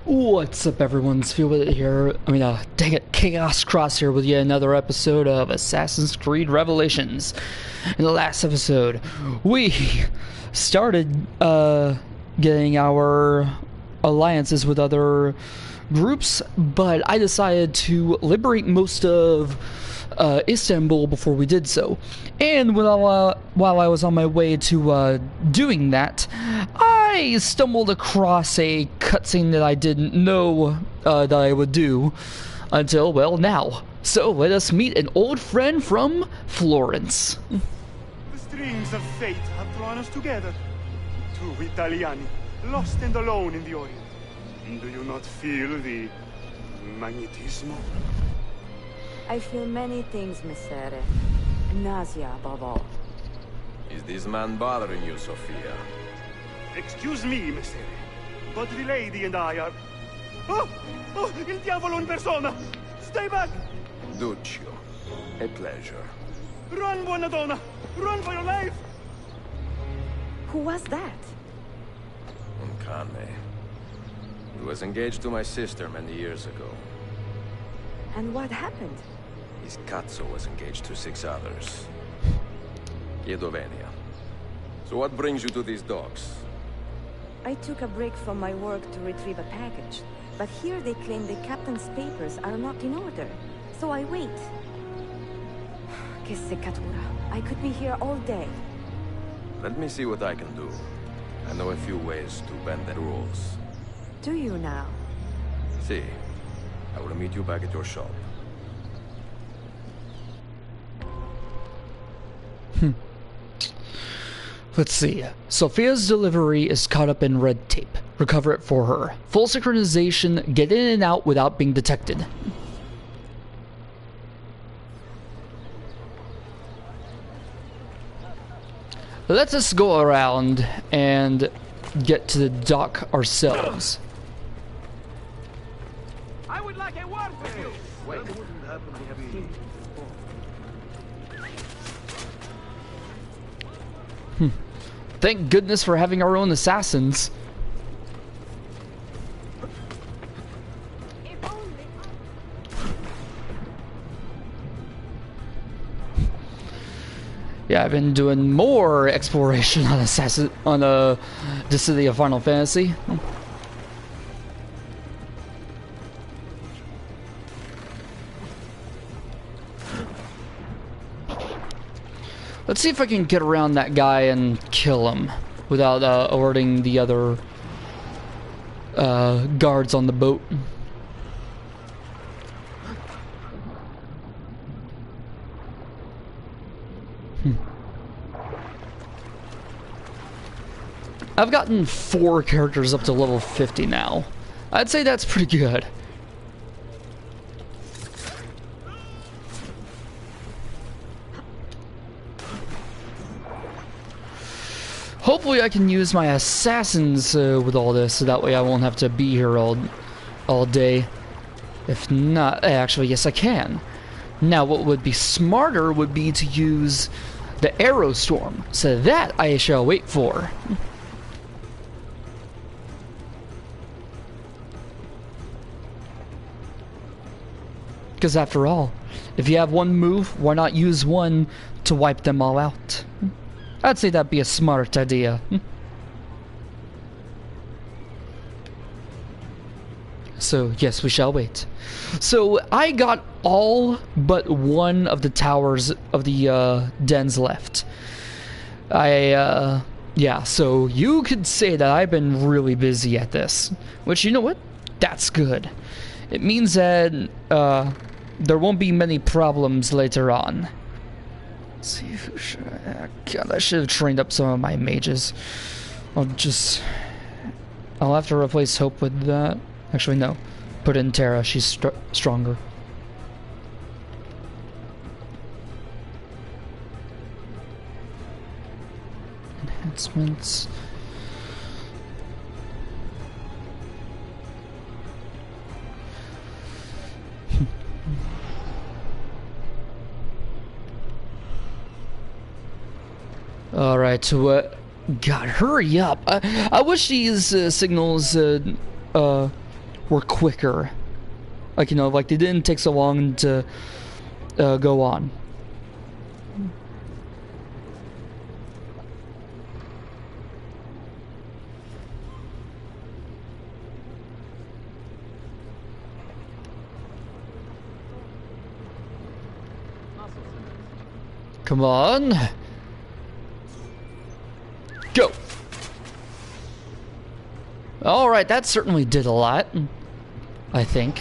What's up, everyone's Feel With It here. Dang it, Chaos Cross here with yet another episode of Assassin's Creed Revelations. In the last episode, we started getting our alliances with other groups, but I decided to liberate most of Istanbul before we did so. And while I was on my way to doing that, I stumbled across a cutscene that I didn't know that I would do until, well, now. So let us meet an old friend from Florence. The strings of fate have drawn us together. Two Italiani, lost and alone in the Orient. Do you not feel the magnetismo? I feel many things, Messere. Nausea above all. Is this man bothering you, Sophia? Excuse me, Messere, but the lady and I are... Oh! Oh, il diavolo in persona! Stay back! Duccio, a pleasure. Run, buona donna! Run for your life! Who was that? Un cane. He was engaged to my sister many years ago. And what happened? His cazzo was engaged to 6 others. Chiedo venia. So what brings you to these docks? I took a break from my work to retrieve a package, but here they claim the captain's papers are not in order. So I wait. Che seccatura. I could be here all day. Let me see what I can do. I know a few ways to bend the rules. Do you now? See, I will meet you back at your shop. Let's see. Sophia's delivery is caught up in red tape. Recover it for her. Full synchronization, get in and out without being detected. Let us go around and get to the dock ourselves. I would like a word with you! Wait. Thank goodness for having our own assassins. Yeah, I've been doing more exploration on the city of Final Fantasy. Let's see if I can get around that guy and kill him without alerting the other guards on the boat. I've gotten 4 characters up to level 50 now. I'd say that's pretty good. Hopefully I can use my assassins with all this, so that way I won't have to be here all day. If not, actually, yes I can. Now what would be smarter would be to use the Arrow Storm, so that I shall wait for. Because after all, if you have one move, why not use one to wipe them all out? I'd say that'd be a smart idea. So, yes, we shall wait. So, I got all but one of the towers of the dens left. Yeah, so you could say that I've been really busy at this. Which, you know what? That's good. It means that there won't be many problems later on. Let's see who should I... God, I should have trained up some of my mages. I'll have to replace Hope with that. Actually, no. Put in Terra. She's stronger. Enhancements. Alright, so God, hurry up. I wish these signals were quicker. Like, you know, like they didn't take so long to go on. Come on. Go. Alright, that certainly did a lot, I think.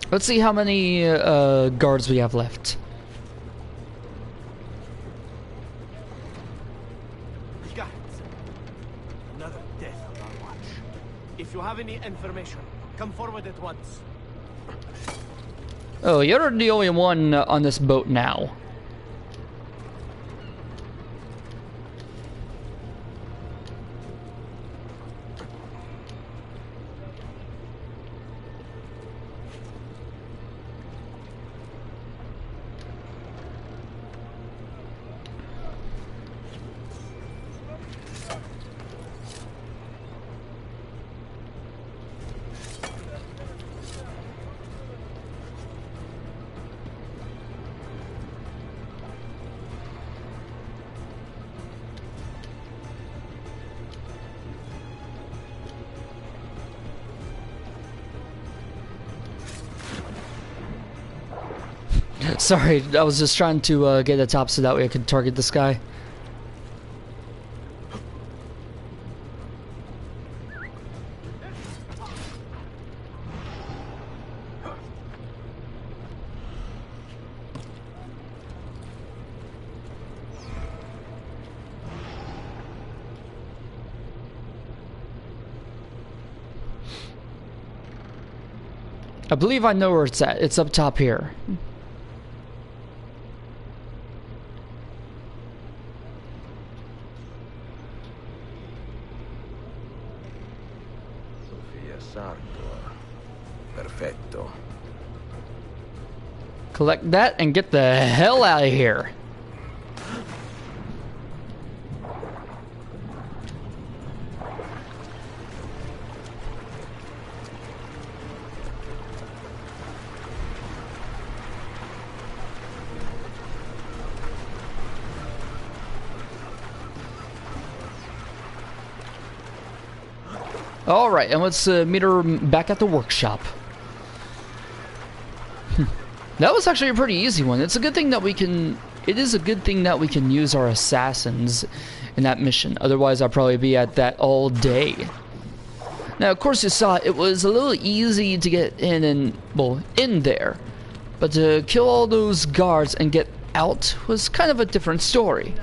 Let's see how many guards we have left. Guards. Another death on our watch. If you have any information, come forward at once. Oh, you're the only one on this boat now. Sorry, I was just trying to get the top so that way I could target this guy. I believe I know where it's at. It's up top here. Perfetto. Collect that and get the hell out of here. All right, and let's meet her back at the workshop. That was actually a pretty easy one. It's a good thing that we can... It is a good thing that we can use our assassins in that mission. Otherwise, I'll probably be at that all day. Now, of course, you saw it was a little easy to get in and... Well, in there. But to kill all those guards and get out was kind of a different story.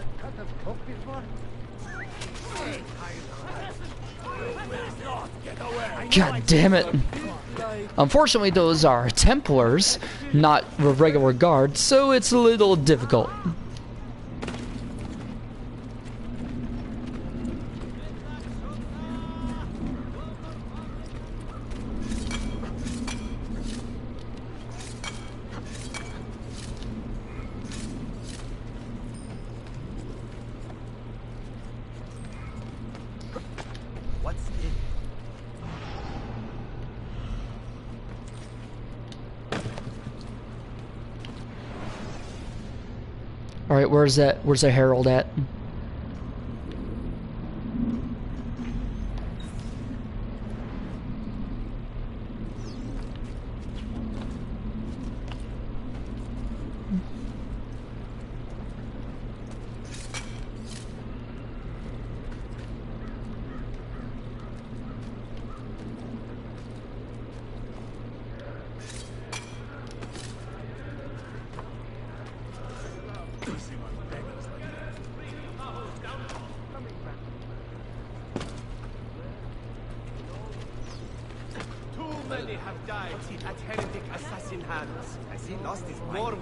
God damn it. Unfortunately, those are Templars, not regular guards, so it's a little difficult. Alright, where's the herald at? Many have died at heretic assassin hands. Has he lost his mind? More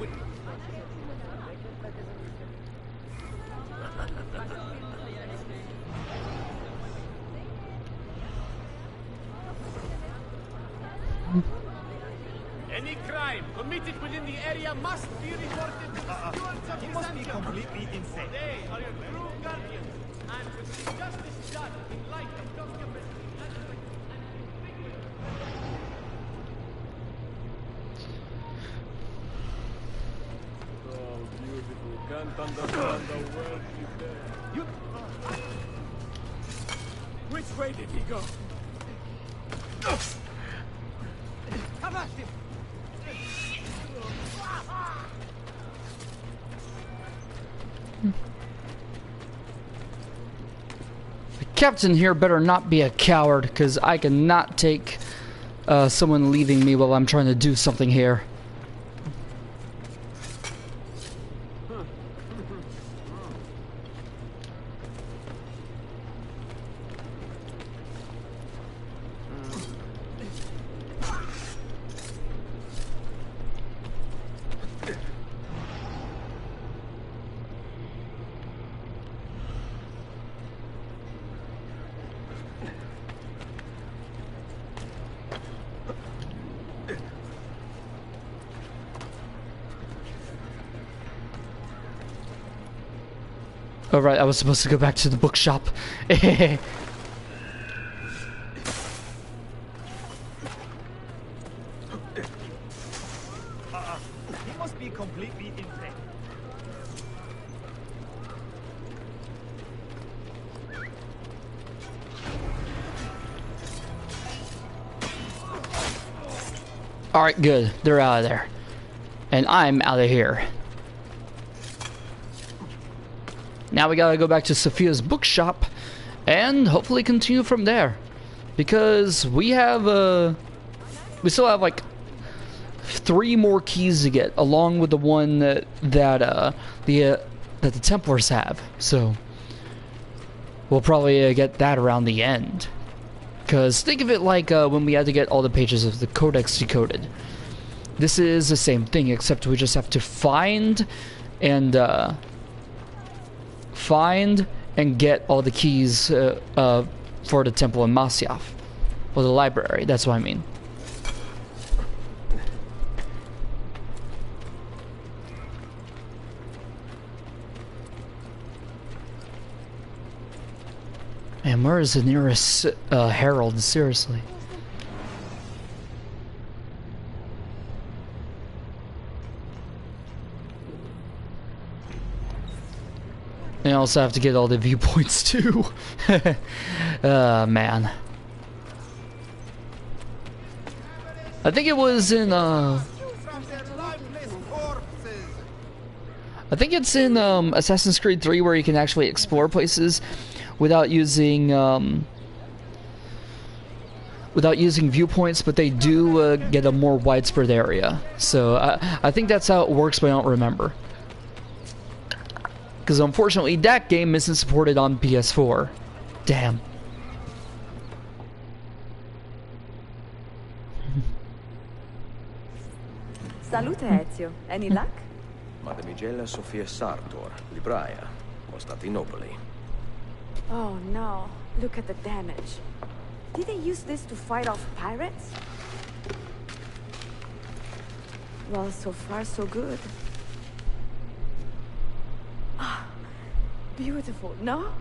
transmitted within the area must be reported to the stewards of He the must be sanctum. completely insane. They are your true guardians, and with the justice done in light of documents. Oh, beautiful. Can't understand the word you say. You... Which way did he go? Come at him! The captain here better not be a coward, because I cannot take someone leaving me while I'm trying to do something here. Oh right, I was supposed to go back to the bookshop. He must be completely insane. Alright, good. They're out of there. And I'm out of here. Now we gotta go back to Sophia's bookshop and hopefully continue from there. Because we have, we still have like 3 more keys to get, along with the one that the Templars have. So we'll probably get that around the end. Because think of it like when we had to get all the pages of the Codex decoded. This is the same thing, except we just have to find and get all the keys for the temple in Masyaf. Or the library, that's what I mean. Man, where is the nearest herald? Seriously. And I also have to get all the viewpoints too. Man. I think it was in I think it's in Assassin's Creed 3 where you can actually explore places without using viewpoints, but they do get a more widespread area. So I think that's how it works, but I don't remember. Because unfortunately, that game isn't supported on PS4. Damn. Salute, Ezio. Any luck? Mademoiselle Sophia Sartor, libraia, Costantinopoli. Oh no, look at the damage. Did they use this to fight off pirates? Well, so far so good. Ah, beautiful, no?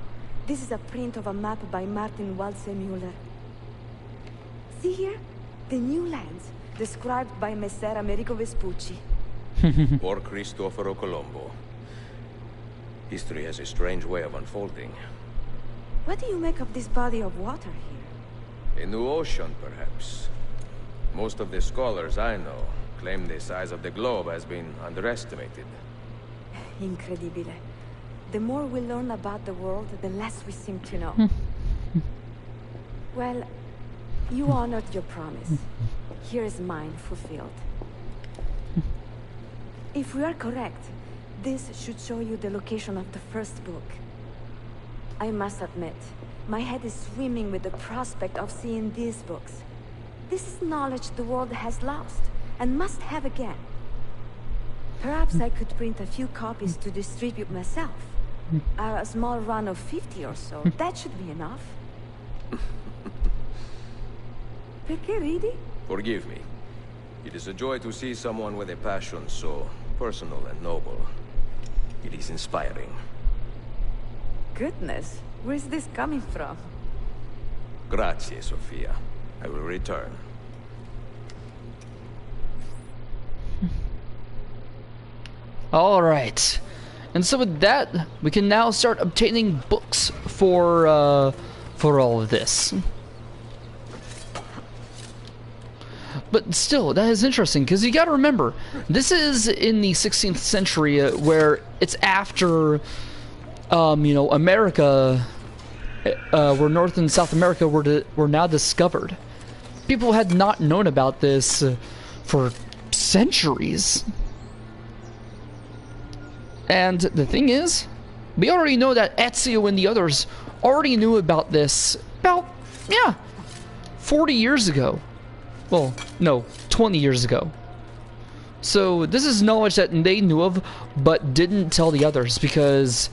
This is a print of a map by Martin Walsemuller. See here? The new lands, described by Messer Amerigo Vespucci. Or Cristoforo Colombo. History has a strange way of unfolding. What do you make of this body of water here? A new ocean, perhaps. Most of the scholars I know claim the size of the globe has been underestimated. Incredibile. The more we learn about the world, the less we seem to know. Well, you honored your promise. Here is mine fulfilled. If we are correct, this should show you the location of the first book. I must admit, my head is swimming with the prospect of seeing these books. This is knowledge the world has lost, and must have again. Perhaps I could print a few copies to distribute myself. A small run of 50 or so, that should be enough. Forgive me. It is a joy to see someone with a passion so personal and noble. It is inspiring. Goodness, where's this coming from? Grazie, Sophia. I will return. All right. And so with that, we can now start obtaining books for all of this. But still, that is interesting, because you gotta remember, this is in the 16th century, where it's after, you know, America, where North and South America were now discovered. People had not known about this for centuries. And the thing is, we already know that Ezio and the others already knew about this about, yeah, 40 years ago. Well, no, 20 years ago. So this is knowledge that they knew of, but didn't tell the others, because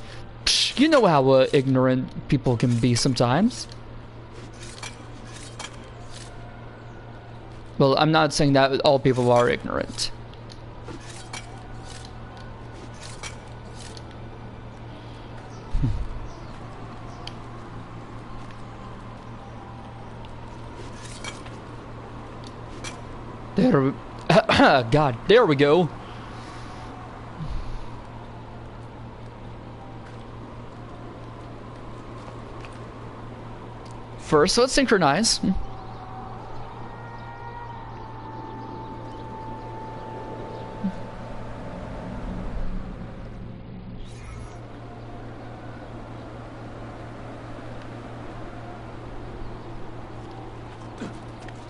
you know how ignorant people can be sometimes. Well, I'm not saying that all people are ignorant. There we... God, there we go. First, let's synchronize.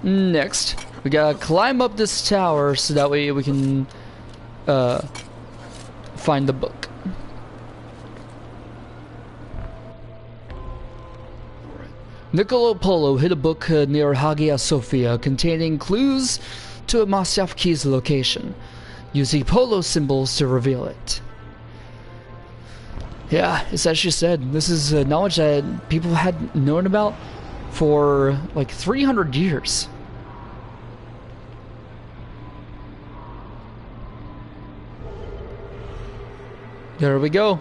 Next, we gotta climb up this tower so that way we can find the book. Niccolo Polo hid a book near Hagia Sophia containing clues to a Masyaf Key's location, using Polo symbols to reveal it. Yeah, it's as she said, this is knowledge that people had known about for like 300 years. There we go.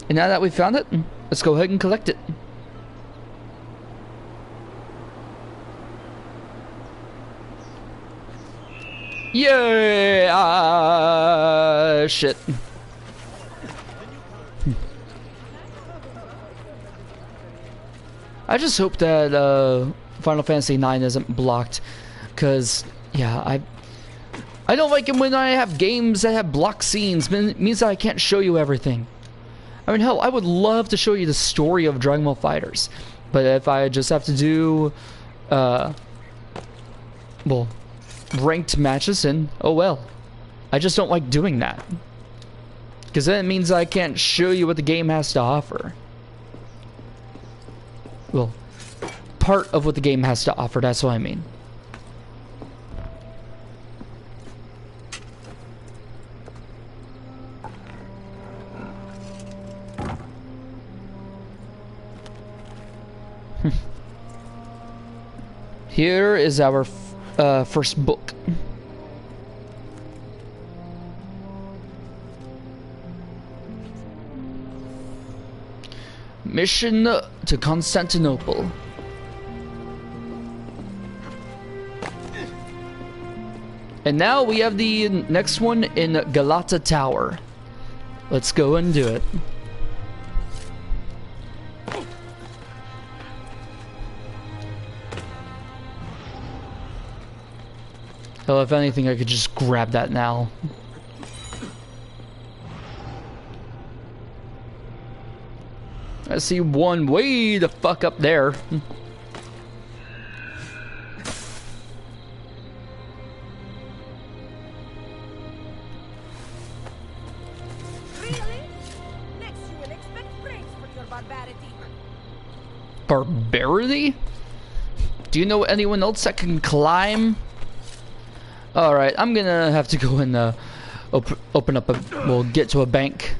And now that we've found it, let's go ahead and collect it. Yeah! Shit. I just hope that Final Fantasy IX isn't blocked, because yeah, I don't like it when I have games that have blocked scenes. It means that I can't show you everything. I mean, hell, I would love to show you the story of Dragon Ball FighterZ, but if I just have to do, well, ranked matches, then oh well. I just don't like doing that, because then it means I can't show you what the game has to offer. Well, part of what the game has to offer, that's what I mean. Here is our first book. Mission to Constantinople. And now we have the next one in Galata Tower. Let's go and do it. Hell, if anything, I could just grab that now. I see one way the fuck up there. Really? Next you will expect praise for your barbarity. Barbarity? Do you know anyone else that can climb? Alright, I'm gonna have to go and open up a... We'll get to a bank.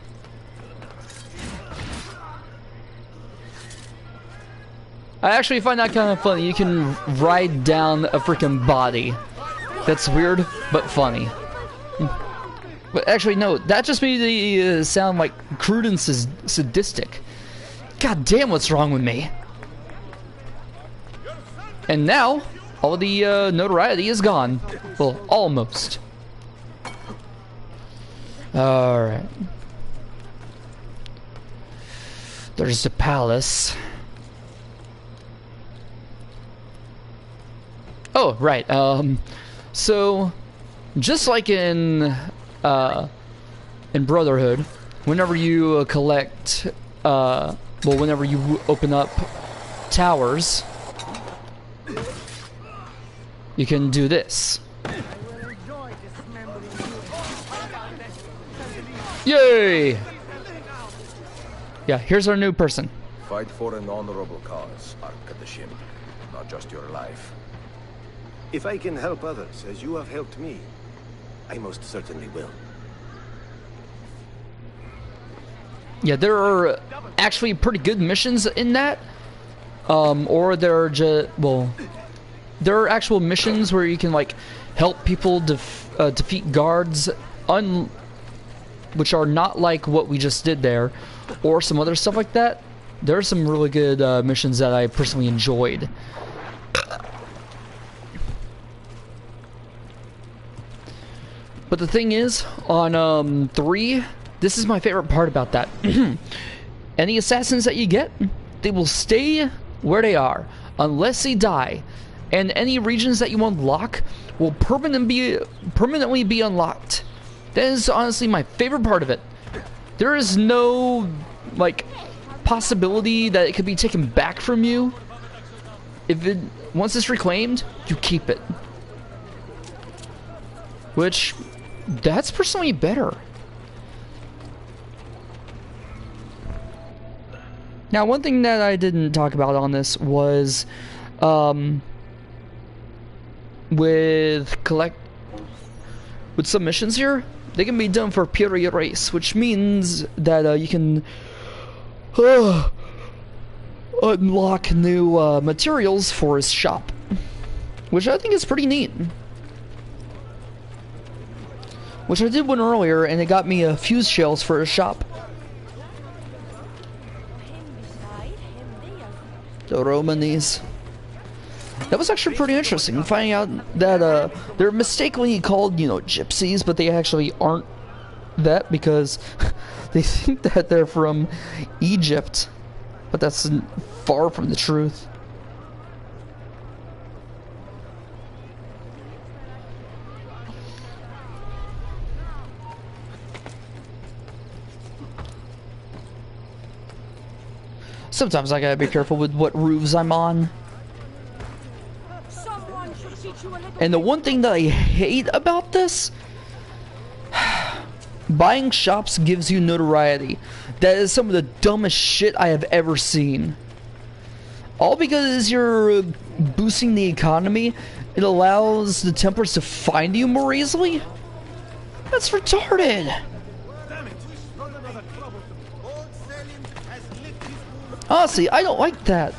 I actually find that kind of funny. You can ride down a freaking body. That's weird, but funny. But actually, no, that just made me sound like crude and sadistic. God damn, what's wrong with me? And now, all the notoriety is gone. Well, almost. Alright. There's the palace. Oh, right. So, just like in Brotherhood, whenever you collect, well, whenever you open up towers, you can do this. Yay! Yeah, here's our new person. Fight for an honorable cause, Arkadashim, not just your life. If I can help others as you have helped me, I most certainly will. Yeah, there are actually pretty good missions in that. Or there are just, well, there are actual missions where you can like help people defeat guards, which are not like what we just did there, or some other stuff like that. There are some really good missions that I personally enjoyed. But the thing is, on 3, this is my favorite part about that. Any assassins that you get, they will stay where they are, unless they die. And any regions that you unlock will permanently be unlocked. That is honestly my favorite part of it. There is no, like, possibility that it could be taken back from you. Once it's reclaimed, you keep it. Which, that's personally better. Now, one thing that I didn't talk about on this was, with submissions here, they can be done for pure race, which means that you can unlock new materials for his shop, which I think is pretty neat. Which I did one earlier, and it got me fuse shells for his shop. The Romanes. That was actually pretty interesting, finding out that they're mistakenly called, you know, gypsies, but they actually aren't that because they think that they're from Egypt, but that's far from the truth. Sometimes I gotta be careful with what roofs I'm on. And the one thing that I hate about this, buying shops gives you notoriety. That is some of the dumbest shit I have ever seen. All because you're boosting the economy, it allows the Templars to find you more easily? That's retarded. Honestly, I don't like that.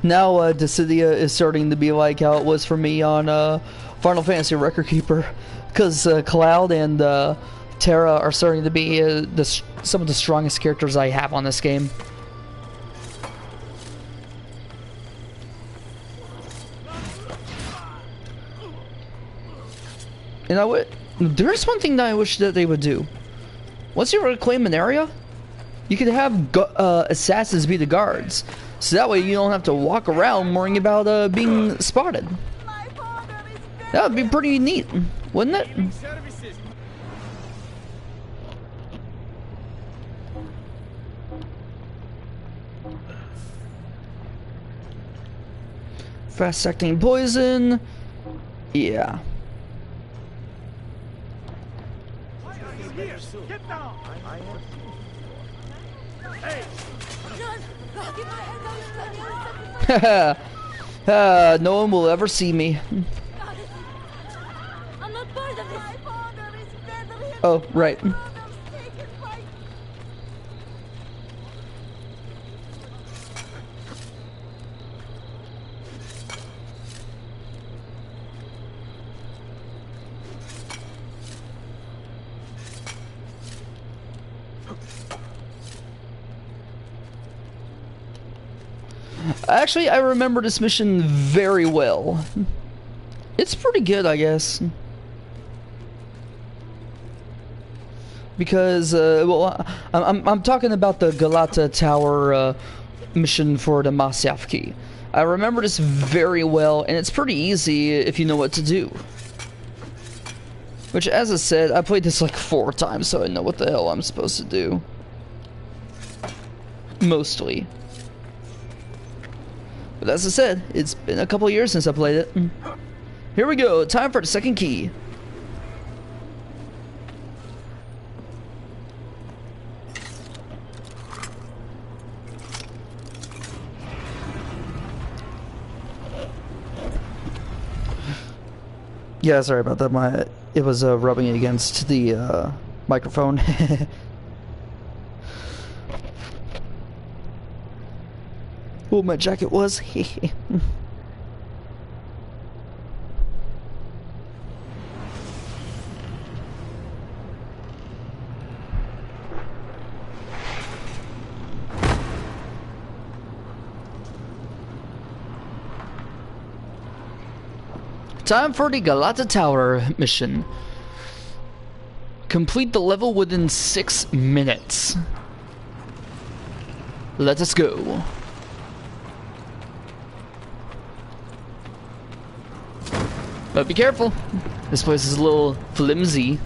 Now Dissidia is starting to be like how it was for me on Final Fantasy Record Keeper, because Cloud and Terra are starting to be some of the strongest characters I have on this game. And there's one thing that I wish that they would do. Once you reclaim an area, you could have assassins be the guards. So that way you don't have to walk around worrying about being spotted. That would be pretty neat, wouldn't it? Fast acting poison. Yeah. Get down! No one will ever see me. I'm not part of this. Oh, right. Actually, I remember this mission very well. It's pretty good, I guess. Because, well, I'm talking about the Galata Tower mission for the Masyaf Key. I remember this very well, and it's pretty easy if you know what to do. Which, as I said, I played this like 4 times, so I know what the hell I'm supposed to do. Mostly. But as I said, it's been a couple years since I played it. Here we go, time for the second key. Yeah, sorry about that. It was rubbing against the microphone. Oh, my jacket was. Time for the Galata Tower mission. Complete the level within 6 minutes. Let us go. But be careful. This place is a little flimsy.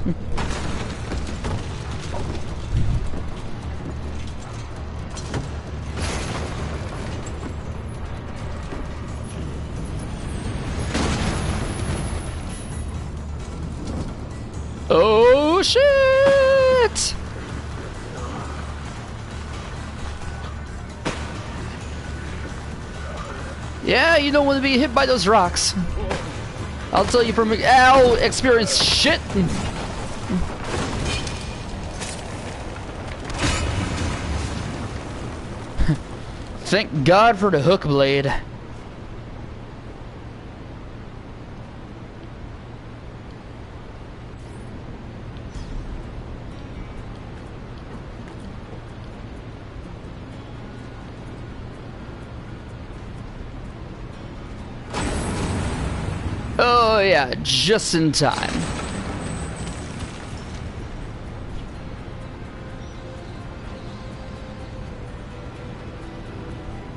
Oh shit! Yeah, you don't want to be hit by those rocks. I'll tell you from experience shit. Thank God for the hook blade. Oh yeah, just in time.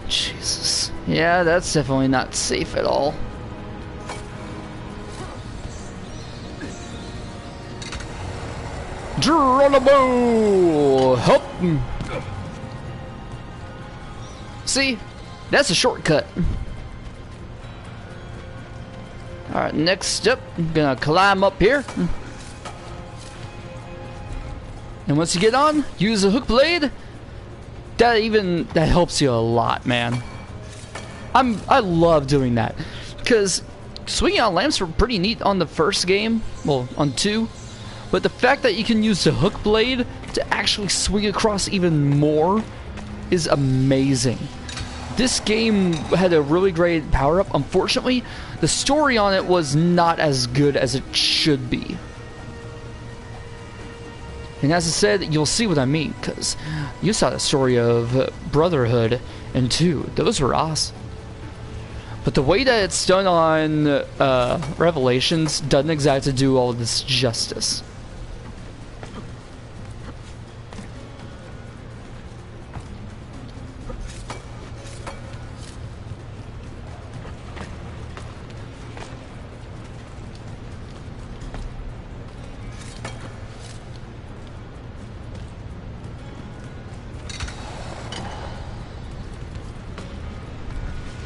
Jesus. Yeah, that's definitely not safe at all. Geronimo! Hop! See? That's a shortcut. Alright, next up, I'm gonna climb up here. And once you get on, use a hook blade. That helps you a lot, man. I love doing that. Because swinging on lamps were pretty neat on the first game. Well, on 2. But the fact that you can use the hook blade to actually swing across even more is amazing. This game had a really great power-up. Unfortunately, the story on it was not as good as it should be. And as I said, you'll see what I mean, because you saw the story of Brotherhood and 2. Those were awesome. But the way that it's done on Revelations doesn't exactly do all this justice.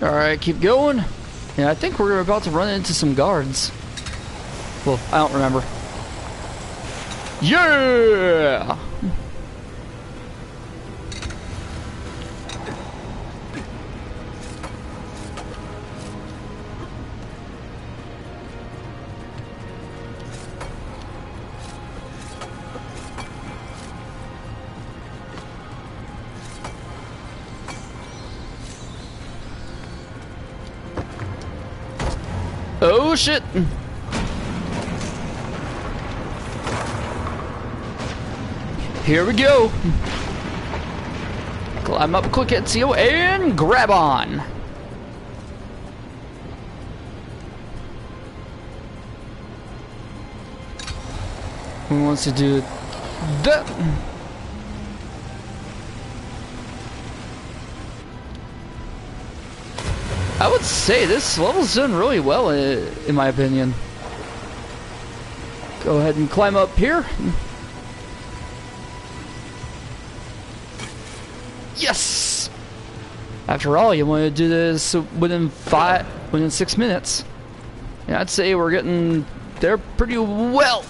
Alright, keep going. And I think we're about to run into some guards. Well, I don't remember. Yeah! Oh shit! Here we go! Climb up quick, Ezio, and grab on! Who wants to do that? I would say this level's done really well, in my opinion. Go ahead and climb up here. Yes! After all, you want to do this within 6 minutes. Yeah, I'd say we're getting there pretty well.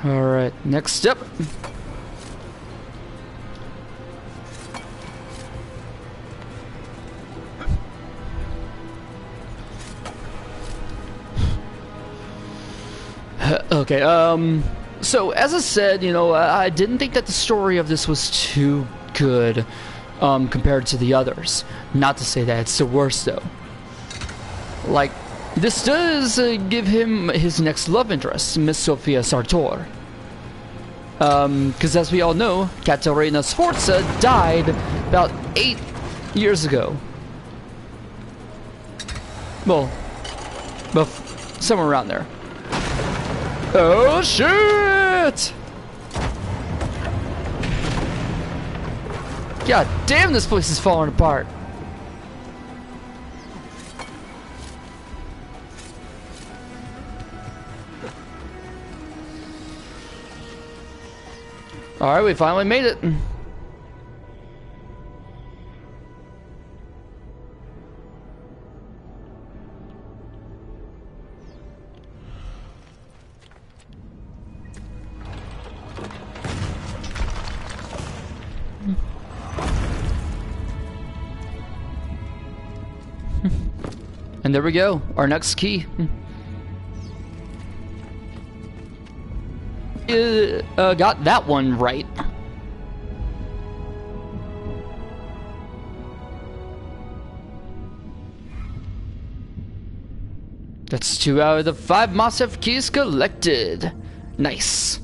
Alright, next step. Okay, so as I said, you know, I didn't think that the story of this was too good, compared to the others. Not to say that it's the worst, though. Like, this does give him his next love interest, Miss Sofia Sartor. Because as we all know, Caterina Sforza died about 8 years ago. Well, somewhere around there. Oh shit! God damn, this place is falling apart. Alright, we finally made it. And there we go, our next key. Got that one right. That's 2 out of the 5 Masyaf Keys collected. Nice.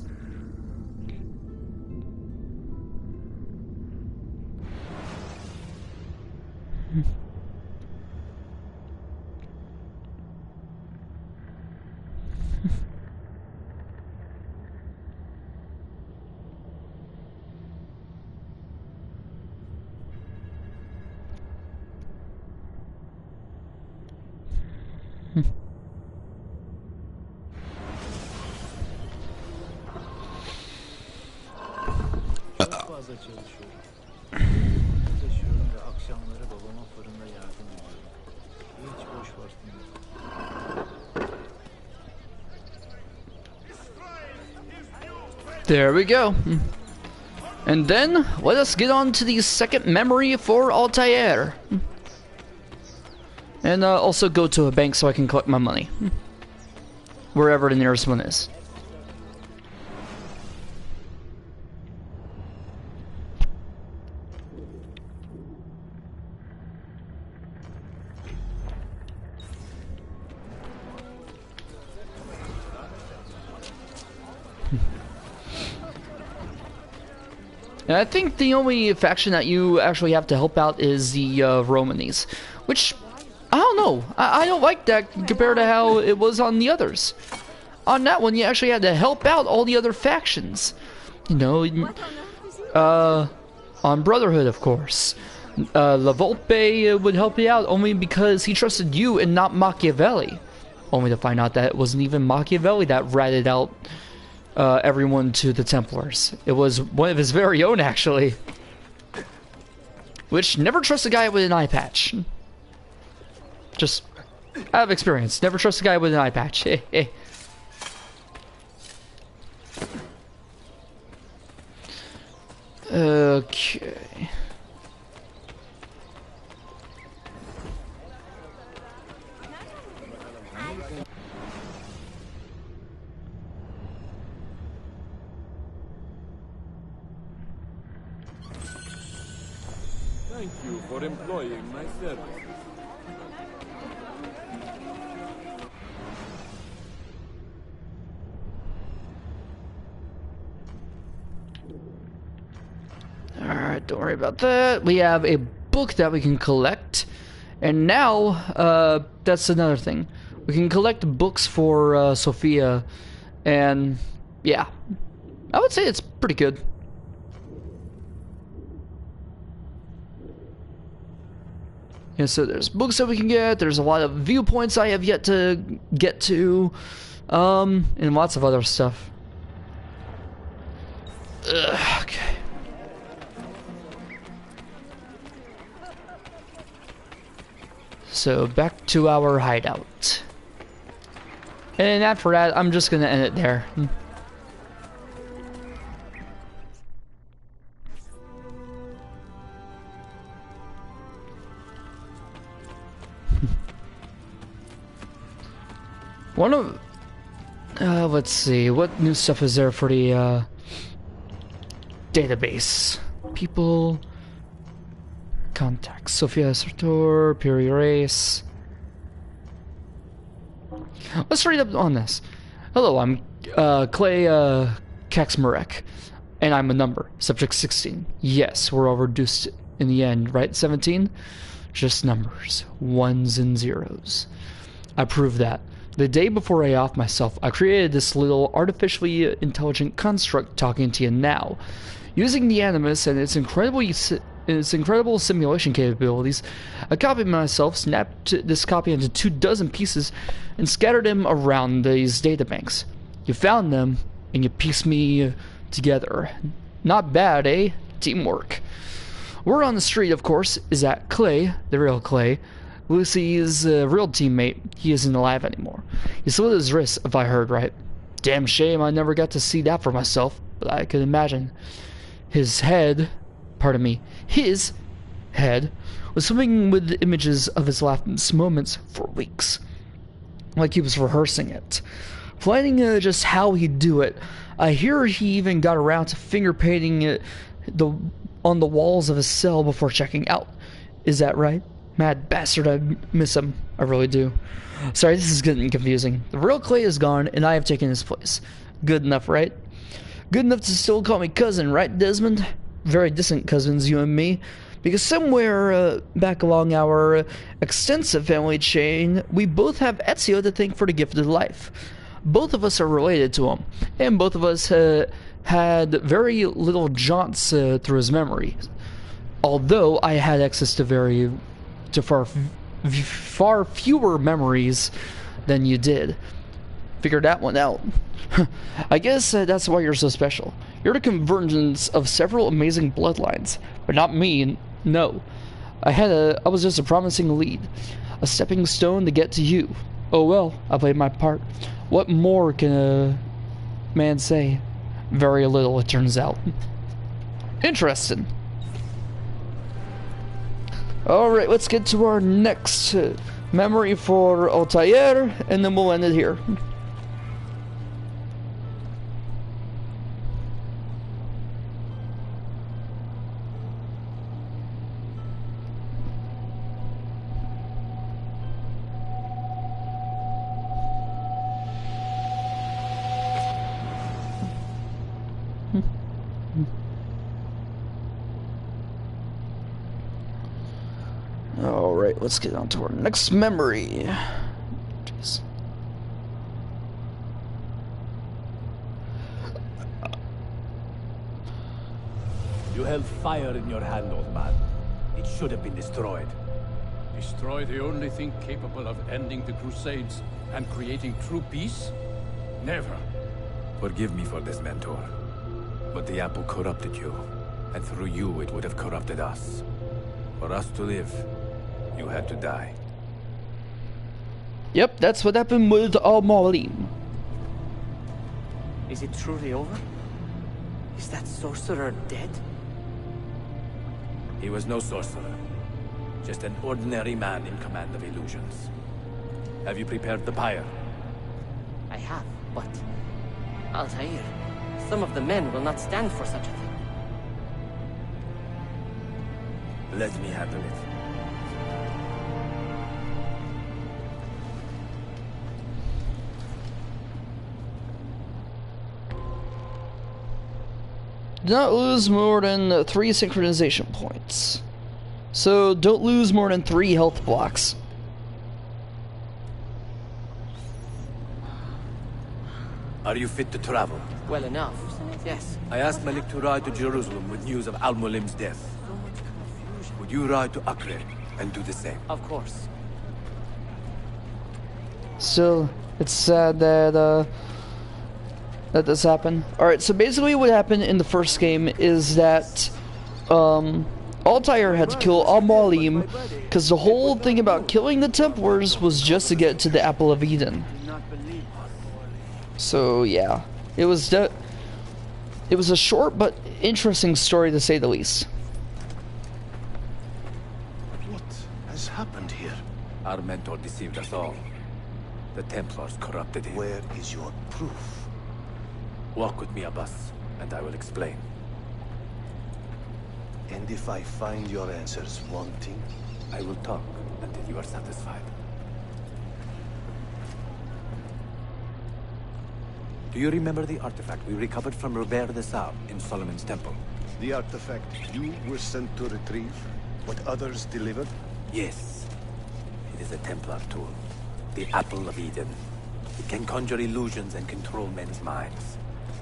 There we go. And then, let us get on to the second memory for Altair. And also go to a bank so I can collect my money. Wherever the nearest one is. And I think the only faction that you actually have to help out is the Romanis, which, I don't know, I don't like that compared to how it was on the others. On that one, you actually had to help out all the other factions. You know, on Brotherhood, of course. La Volpe would help you out only because he trusted you and not Machiavelli. Only to find out that it wasn't even Machiavelli that ratted out everyone to the Templars. It was one of his very own, actually. Which, never trust a guy with an eye patch. Just out of experience, never trust a guy with an eye patch. Okay. Thank you for employing my services. Alright, don't worry about that. We have a book that we can collect. And now, that's another thing. We can collect books for Sophia. And, yeah. I would say it's pretty good. Yeah, so there's books that we can get. There's a lot of viewpoints I have yet to get to. And lots of other stuff. Ugh, okay. So back to our hideout. And after that, I'm just gonna end it there. One of... let's see, what new stuff is there for the database? People... Contacts. Sophia Sartor, Piri Race. Let's read up on this. Hello, I'm Clay Kaczmarek, and I'm a number. Subject 16. Yes, we're all reduced in the end, right? 17? Just numbers. Ones and zeros. I proved that. The day before I offed myself, I created this little artificially intelligent construct talking to you now. Using the Animus and its incredible simulation capabilities, I copied myself, snapped this copy into 24 pieces, and scattered them around these databanks. You found them, and you pieced me together. Not bad, eh? Teamwork. Word on the street, of course, is that Clay, the real Clay, Lucy's real teammate, he isn't alive anymore. He slit his wrist, if I heard right. Damn shame I never got to see that for myself, but I could imagine. His head was swimming with images of his last moments for weeks. Like he was rehearsing it. Planning just how he'd do it. I hear he even got around to finger painting it on the walls of his cell before checking out. Is that right? Mad bastard, I miss him. I really do. Sorry, this is getting confusing. The real Clay is gone, and I have taken his place. Good enough, right? Good enough to still call me cousin, right, Desmond? Very distant cousins, you and me. Because somewhere back along our extensive family chain, we both have Ezio to thank for the gift of life. Both of us are related to him, and both of us had very little jaunts through his memory. Although I had access to far fewer memories than you did. Figured that one out. I guess that's why you're so special. You're the convergence of several amazing bloodlines, but not me. No, I was just a promising lead, a stepping stone to get to you. Oh well, I played my part. What more can a man say? Very little, it turns out. Interesting. Alright, let's get to our next memory for Altair, and then we'll end it here. Alright, let's get on to our next memory. Jeez. You held fire in your hand, old man. It should have been destroyed. Destroy the only thing capable of ending the Crusades and creating true peace? Never. Forgive me for this, Mentor. But the apple corrupted you, and through you it would have corrupted us. For us to live, you had to die. Yep, that's what happened with Al-Malim. Is it truly over? Is that sorcerer dead? He was no sorcerer. Just an ordinary man in command of illusions. Have you prepared the pyre? I have, but... Altair, some of the men will not stand for such a thing. Let me handle it. Do not lose more than 3 synchronization points. So don't lose more than 3 health blocks. Are you fit to travel? Well enough, yes. I asked Malik to ride to Jerusalem with news of Al-Mulim's death. Would you ride to Acre and do the same? Of course. Still, it's sad that that this happened. Alright, so basically what happened in the first game is that Altair had to kill Al-Mualim because the whole thing about killing the Templars was just to get to the Apple of Eden. So yeah, it was a short but interesting story to say the least. What has happened here? Our mentor deceived us all. The Templars corrupted him. Where is your proof? Walk with me, Abbas, and I will explain. And if I find your answers wanting? I will talk until you are satisfied. Do you remember the artifact we recovered from Robert de Sable in Solomon's temple? The artifact you were sent to retrieve? What others delivered? Yes. It is a Templar tool. The Apple of Eden. It can conjure illusions and control men's minds.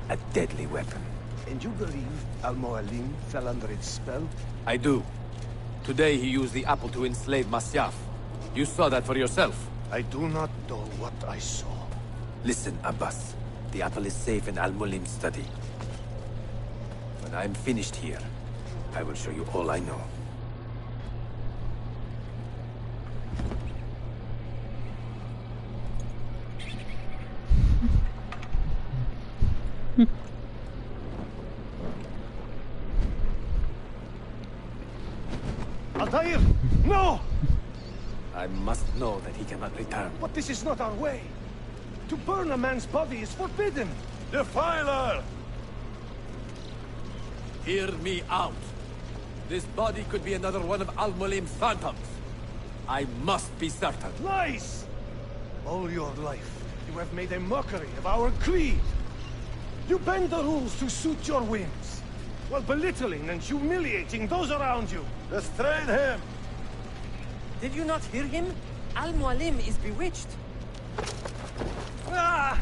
A deadly weapon. And you believe Al-Mualim fell under its spell? I do. Today he used the apple to enslave Masyaf. You saw that for yourself. I do not know what I saw. Listen, Abbas. The apple is safe in Al-Mulim's study. When I am finished here, I will show you all I know. Altair! No! I must know that he cannot return. But this is not our way. To burn a man's body is forbidden. Defiler! Hear me out. This body could be another one of Al-Mulim's phantoms. I must be certain. Lies! All your life, you have made a mockery of our creed. You bend the rules to suit your whims, while belittling and humiliating those around you. Restrain him! Did you not hear him? Al-Mualim is bewitched. Ah!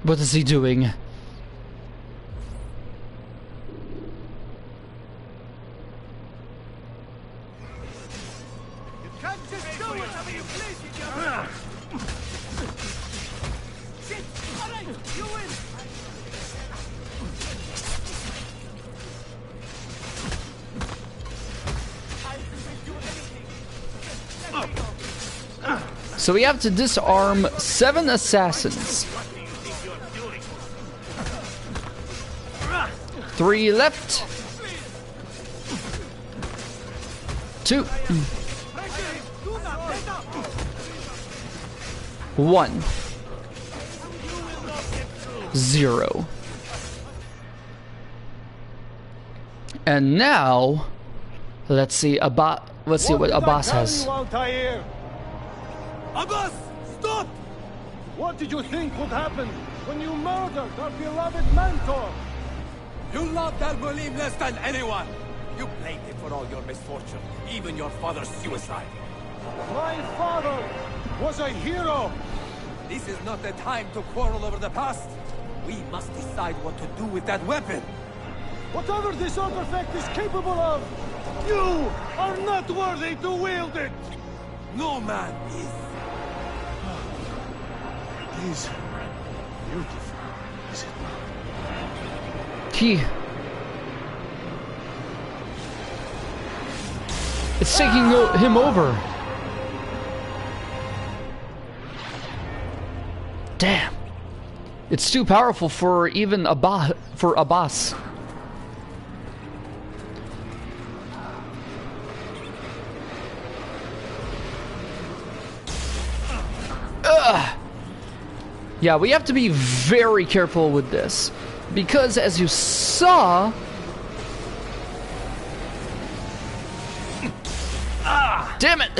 What is he doing? You can't just do whatever you please with your... Shit! Alright, you win! So we have to disarm 7 assassins. 3 left. 2. 1. 0. And now, let's see what Abbas has. Abbas, stop! What did you think would happen when you murdered our beloved mentor? You loved Al-Mulim less than anyone. You blamed him for all your misfortune, even your father's suicide. My father was a hero. This is not the time to quarrel over the past. We must decide what to do with that weapon. Whatever this artifact is capable of, you are not worthy to wield it. No man is. It is beautiful, is it not? It's taking him over. Damn. It's too powerful for even a boss. Yeah, we have to be very careful with this, because as you saw, damn it,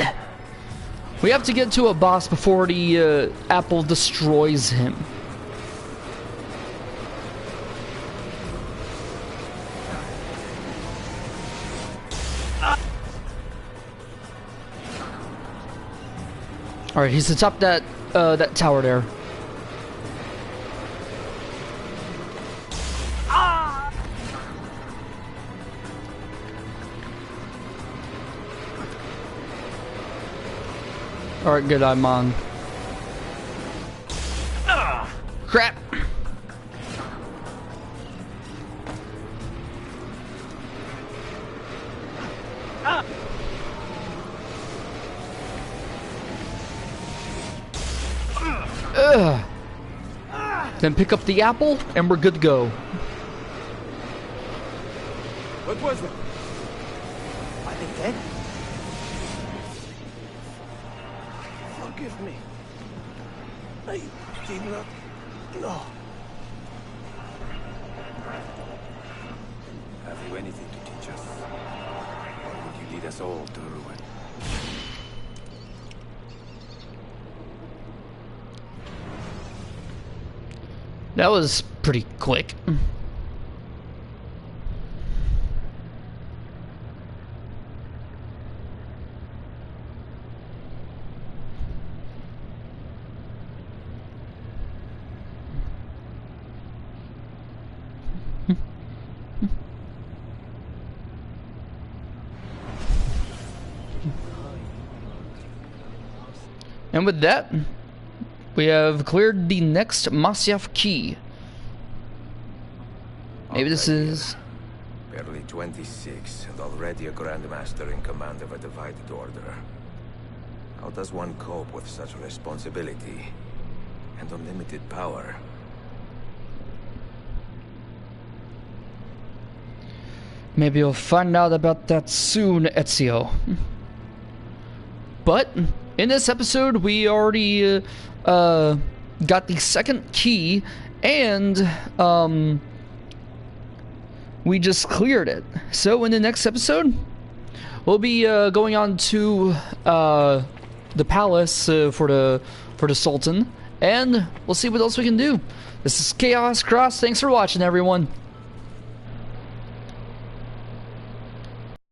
we have to get to a boss before the apple destroys him. All right, he's atop that tower there. Alright, good, I'm on. Crap! Then pick up the apple, and we're good to go. What was that? Are they dead? Forgive me. I did not know. Have you anything to teach us? Or would you lead us all to ruin? That was pretty quick. And with that, we have cleared the next Masyaf Key. Maybe this is... Barely 26, and already a Grandmaster in command of a divided order. How does one cope with such responsibility and unlimited power? Maybe you'll find out about that soon, Ezio. But in this episode, we already got the second key, and we just cleared it. So in the next episode, we'll be going on to the palace for the Sultan, and we'll see what else we can do. This is Chaos Cross. Thanks for watching, everyone.